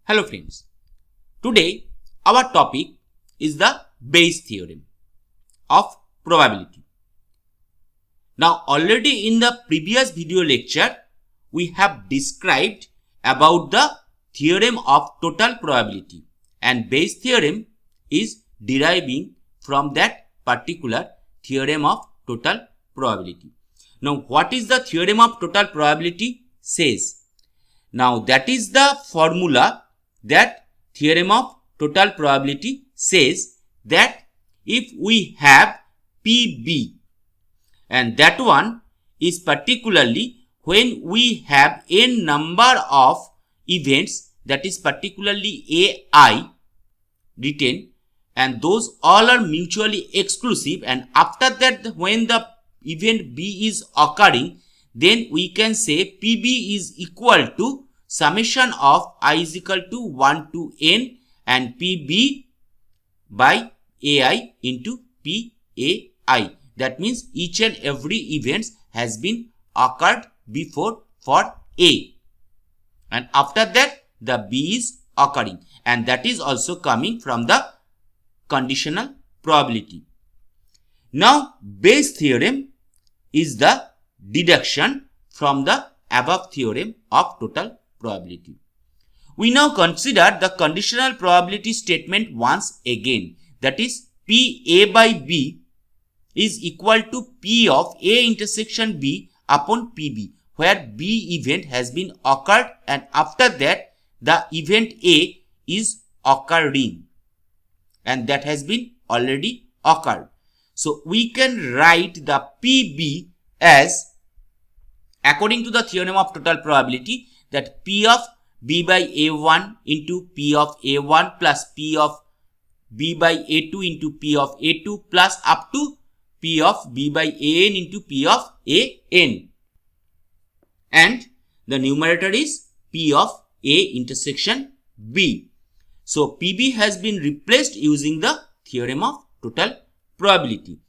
Hello friends, today our topic is the Bayes theorem of probability. Now already in the previous video lecture we have described about the theorem of total probability, and Bayes theorem is deriving from that particular theorem of total probability. Now what is the theorem of total probability says? Now that is the formula that theorem of total probability says that if we have PB, and that one is particularly when we have n number of events, that is particularly AI written, and those all are mutually exclusive, and after that when the event B is occurring, then we can say PB is equal to summation of I is equal to 1 to n and PB by AI into PAI. That means each and every event has been occurred before for A, and after that the B is occurring, and that is also coming from the conditional probability. Now Bayes theorem is the deduction from the above theorem of total probability. We now consider the conditional probability statement once again, that is PA by B is equal to P of A intersection B upon PB, where B event has been occurred and after that the event A is occurring, and that has been already occurred. So we can write the PB as, according to the theorem of total probability, that P of B by A1 into P of A1 plus P of B by A2 into P of A2 plus up to P of B by AN into P of AN, and the numerator is P of A intersection B. So PB has been replaced using the theorem of total probability.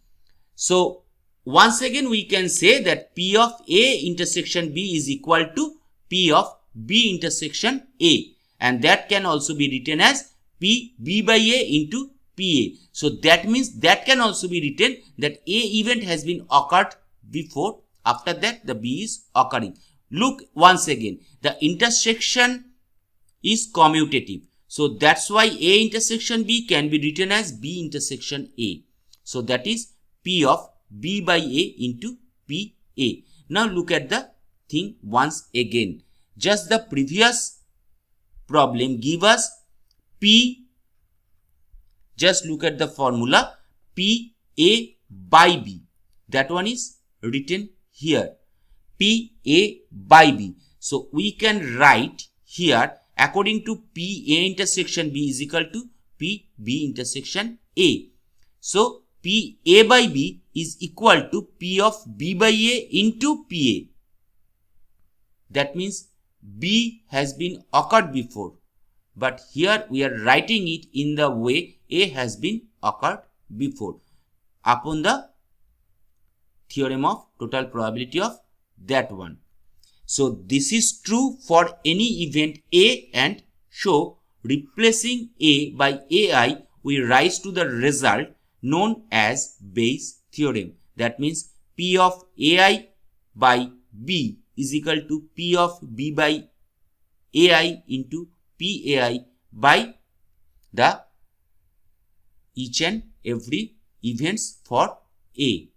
So once again we can say that P of A intersection B is equal to P of B intersection A, and that can also be written as P B by A into PA. So that means that can also be written that A event has been occurred before, after that the B is occurring. Look once again, the intersection is commutative, so that's why A intersection B can be written as B intersection A. So that is P of B by A into PA. Now look at the thing once again. Just the previous problem give us P, just look at the formula, PA by B. That one is written here, PA by B. So we can write here, according to PA intersection B is equal to PB intersection A. So PA by B is equal to P of B by A into PA. That means B has been occurred before, but here we are writing it in the way A has been occurred before upon the theorem of total probability of that one. So this is true for any event A, and so replacing A by AI we rise to the result known as Bayes theorem. That means P of AI by B is equal to P of B by AI into PAI by the each and every events for A.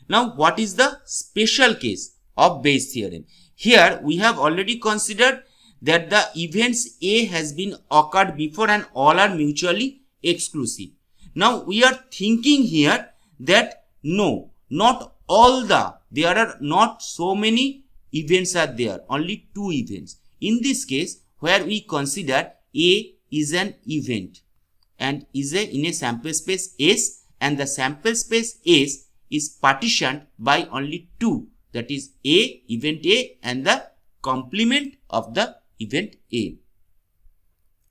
Now what is the special case of Bayes theorem? Here we have already considered that the events A has been occurred before and all are mutually exclusive. Now we are thinking here that no, not all there are not so many events are there, only two events. In this case, where we consider A is an event and is in a sample space S, and the sample space S is partitioned by only two, that is A, event A, and the complement of the event A.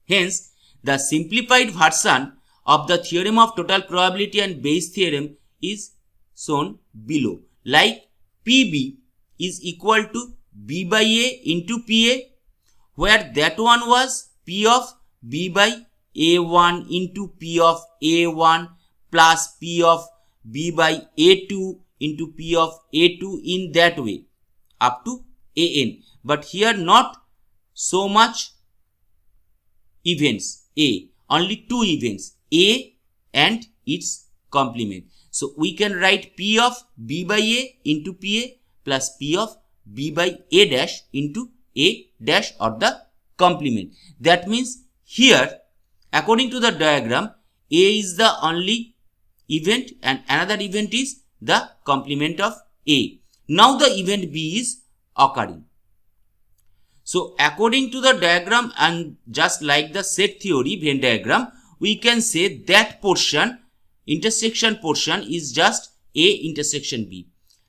Hence, the simplified version of the theorem of total probability and Bayes theorem is shown below, like PB is equal to B by A into PA, where that one was P of B by A1 into P of A1 plus P of B by A2 into P of A2 in that way up to AN. But here not so much events A, only two events A and its complement. So we can write P of B by A into PA plus P of B by A dash into A dash or the complement. That means here according to the diagram A is the only event and another event is the complement of A. Now the event B is occurring. So according to the diagram and just like the set theory Venn diagram, we can say that portion, intersection portion is just A intersection B.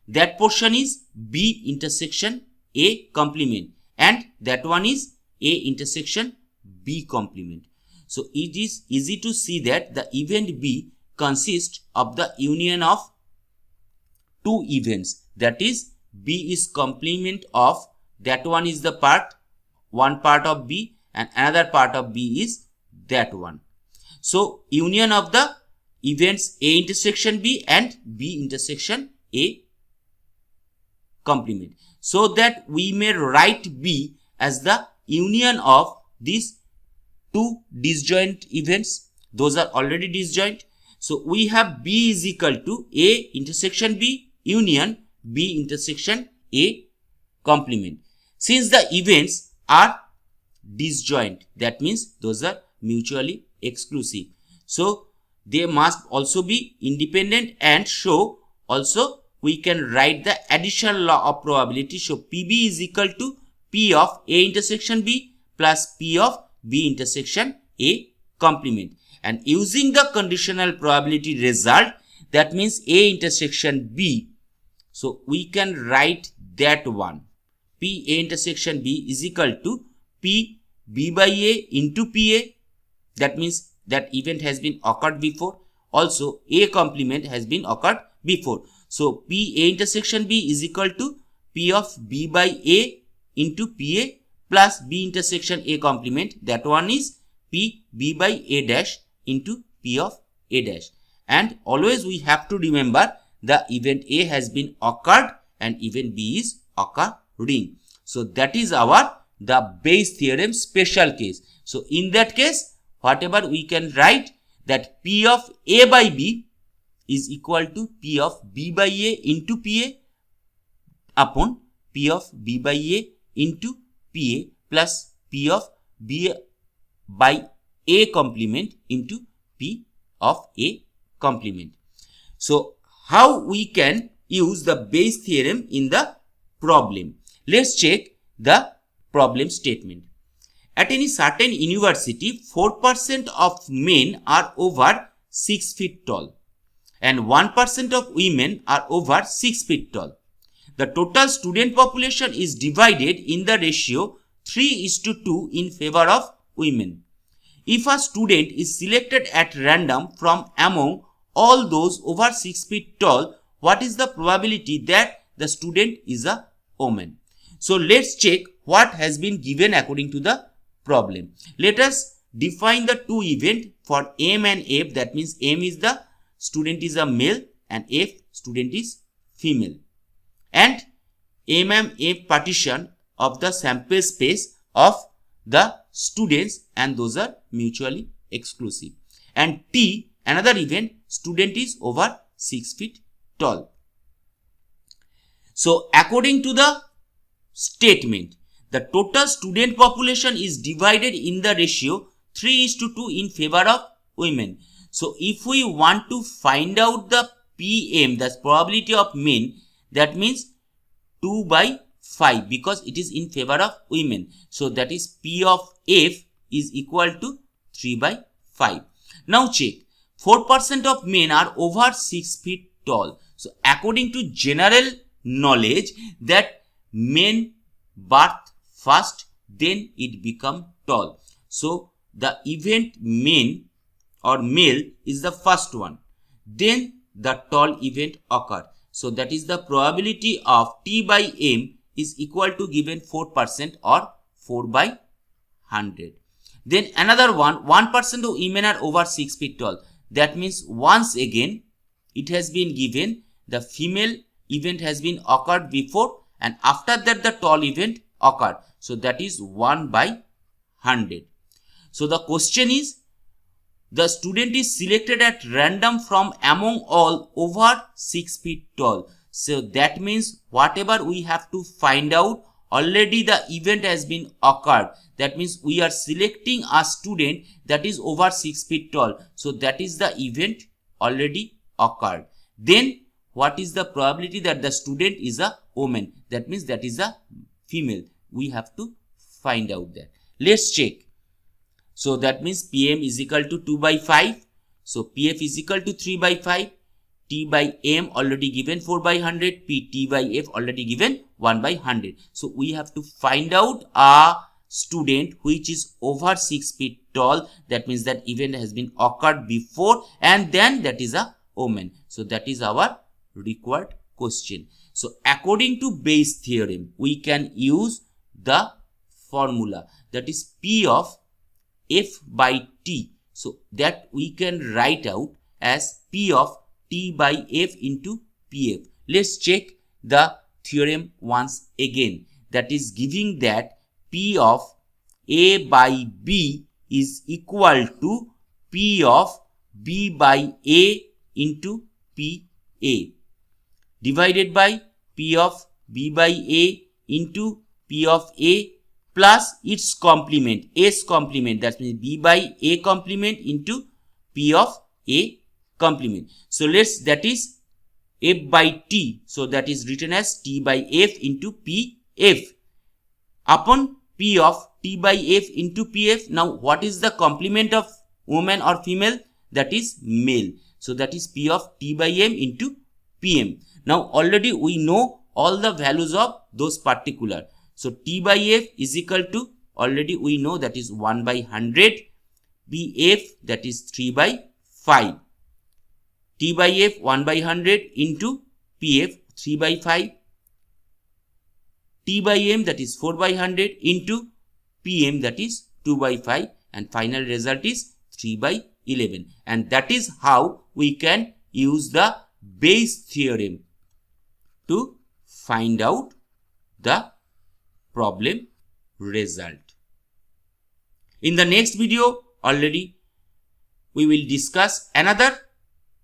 That portion is B intersection A complement and that one is A intersection B complement. So it is easy to see that the event B consists of the union of two events, that is B is complement of that one is the part, one part of B and another part of B is that one. So union of the events A intersection B and B intersection A complement. So that we may write B as the union of these two disjoint events. Those are already disjoint. So we have B is equal to A intersection B union B intersection A complement. Since the events are disjoint, that means those are mutually exclusive. So they must also be independent, and so also we can write the additional law of probability. So PB is equal to P of A intersection B plus P of B intersection A complement. And using the conditional probability result, that means A intersection B. So we can write that one. P A intersection B is equal to P B by A into PA. That means that event has been occurred before. Also A complement has been occurred before. So P A intersection B is equal to P of B by A into PA plus B intersection A complement. That one is P B by A dash into P of A dash. And always we have to remember the event A has been occurred and event B is occurring. So that is our the Bayes theorem special case. So in that case, whatever we can write that P of A by B is equal to P of B by A into PA upon P of B by A into PA plus P of B by A complement into P of A complement. So how we can use the Bayes theorem in the problem? Let's check the problem statement. At any certain university, 4% of men are over 6 feet tall and 1% of women are over 6 feet tall. The total student population is divided in the ratio 3:2 in favor of women. If a student is selected at random from among all those over 6 feet tall, what is the probability that the student is a woman? So let's check what has been given according to the problem. Let us define the two events for M and F. That means M is the student is a male and F student is female. And M and F partition of the sample space of the students, and those are mutually exclusive. And T, another event, student is over 6 feet tall. So according to the statement, the total student population is divided in the ratio 3:2 in favor of women. So if we want to find out the PM, the probability of men, that means 2 by 5 because it is in favor of women. So that is P of F is equal to 3 by 5. Now check, 4% of men are over 6 feet tall. So according to general knowledge that men birth first, then it become tall. So the event men or male is the first one, then the tall event occur. So that is the probability of T by M is equal to given 4% or 4 by 100. Then another one, 1% of women are over 6 feet tall. That means once again it has been given the female event has been occurred before and after that the tall event occurred. So that is 1 by 100. So the question is, the student is selected at random from among all over 6 feet tall. So that means whatever we have to find out, already the event has been occurred. That means we are selecting a student that is over 6 feet tall. So that is the event already occurred. Then what is the probability that the student is a woman? That means that is a female. We have to find out that. Let's check. So that means PM is equal to 2 by 5. So PF is equal to 3 by 5. T by M already given 4 by 100. T by F already given 1 by 100. So we have to find out a student which is over 6 feet tall. That means that event has been occurred before and then that is a woman. So that is our required question. So according to Bayes theorem, we can use the formula that is P of F by T. So that we can write out as P of T by F into PF. Let's check the theorem once again. That is giving that P of A by B is equal to P of B by A into PA divided by P of B by A into P of A plus its complement, S complement, that means B by A complement into P of A complement. So that is F by T. So that is written as T by F into PF upon P of T by F into PF. Now what is the complement of woman or female? That is male. So that is P of T by M into PM. Now already we know all the values of those particular. So T by F is equal to, already we know that is 1 by 100. PF that is 3 by 5. T by F 1 by 100 into PF 3 by 5. T by M that is 4 by 100 into PM that is 2 by 5 and final result is 3 by 11. And that is how we can use the Bayes theorem to find out the problem result. In the next video already we will discuss another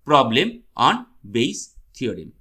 problem on Bayes theorem.